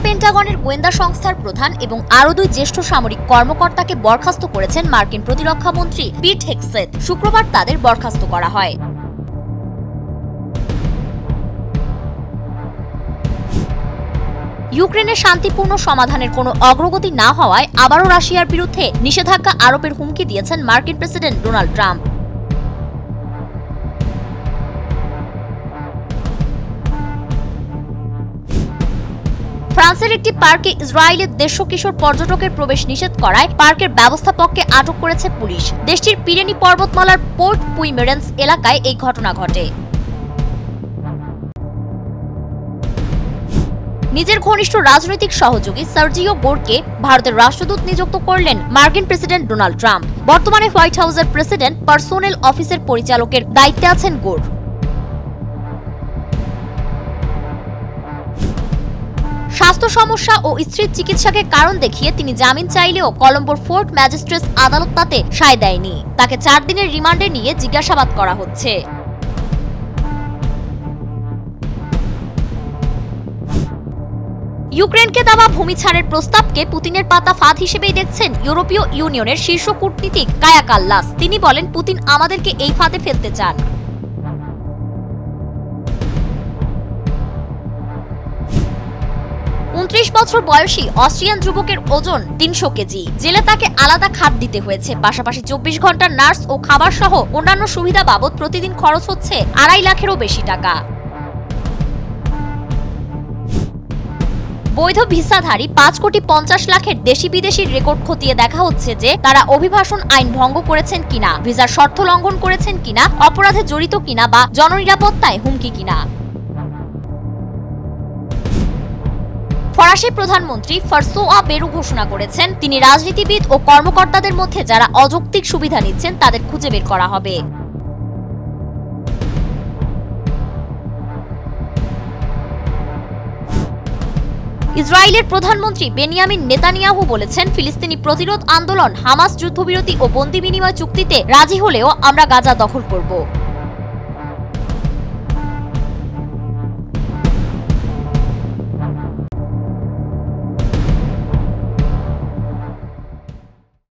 পেন্টাগনের গোয়েন্দা সংস্থার প্রধান এবং আরও দুই জ্যেষ্ঠ সামরিক কর্মকর্তাকে বরখাস্ত করেছেন মার্কিন প্রতিরক্ষা মন্ত্রী পিট হেগসেথ। শুক্রবার তাদের বরখাস্ত করা হয়। ইউক্রেনের শান্তিপূর্ণ সমাধানের কোনো অগ্রগতি না হওয়ায় আবারও রাশিয়ার বিরুদ্ধে নিষেধাজ্ঞা আরোপের হুমকি দিয়েছেন মার্কিন প্রেসিডেন্ট ডোনাল্ড ট্রাম্প। ফ্রান্সের একটি পার্কে ইসরায়েলের 150 কিশোর পর্যটকের প্রবেশ নিষেধ করায় পার্কের ব্যবস্থাপককে আটক করেছে পুলিশ। দেশটির পিরেনি পর্বতমালার পোর্ট পুইমেরেন্স এলাকায় এই ঘটনা ঘটে। নিজের ঘনিষ্ঠ রাজনৈতিক সহযোগী সার্জিও গোরকে ভারতের রাষ্ট্রদূত নিযুক্ত করলেন মার্কিন প্রেসিডেন্ট ডোনাল্ড ট্রাম্প। বর্তমানে হোয়াইট হাউসের প্রেসিডেন্ট পার্সোনেল অফিসের পরিচালকের দায়িত্বে আছেন গোর। স্বাস্থ্য সমস্যা ও স্ত্রীর চিকিৎসাকে কারণ দেখিয়ে তিনি জামিন চাইলেও কলম্বোর ফোর্ট ম্যাজিস্ট্রেটস আদালত তাতে সায় দেয়নি। তাকে 4 দিনের রিমান্ডে নিয়ে জিজ্ঞাসাবাদ করা হচ্ছে। ইউক্রেনকে দেওয়া ভূমি ছাড়ের প্রস্তাবকে পুতিনের পাতা ফাঁদ হিসেবেই দেখছেন ইউরোপীয় ইউনিয়নের শীর্ষ কূটনীতিক কায়া কাল্লাস। তিনি বলেন, পুতিন আমাদেরকে এই ফাঁদে ফেলতে চান। 29 বছর বয়সী অস্ট্রিয়ান যুবকের ওজন 300 কেজি। জেলে তাকে আলাদা খাট দিতে হয়েছে। পাশাপাশি 24 ঘন্টার নার্স ও খাবার সহ অন্যান্য সুবিধা বাবদ প্রতিদিন খরচ হচ্ছে 2.5 লাখেরও বেশি টাকা। বৈধ ভিসাধারী 5 কোটি 50 লাখের দেশি বিদেশির রেকর্ড খতিয়ে দেখা হচ্ছে যে তারা অভিবাসন আইন ভঙ্গ করেছেন কিনা, ভিসার শর্ত লঙ্ঘন করেছেন কিনা, অপরাধে জড়িত কিনা বা জননিরাপত্তায় হুমকি কিনা। ফরাসি প্রধানমন্ত্রী ফ্রাঁসোয়া বেরু ঘোষণা করেছেন, তিনি রাজনীতিবিদ ও কর্মকর্তাদের মধ্যে যারা অযৌক্তিক সুবিধা নিচ্ছেন তাদের খুঁজে বের করা হবে। ইসরায়েলের প্রধানমন্ত্রী বেনিয়ামিন নেতানিয়াহু বলেছেন, ফিলিস্তিনি প্রতিরোধ আন্দোলন হামাস যুদ্ধবিরতি ও বন্দি বিনিময় চুক্তিতে রাজি হলেও আমরা গাজা দখল করব।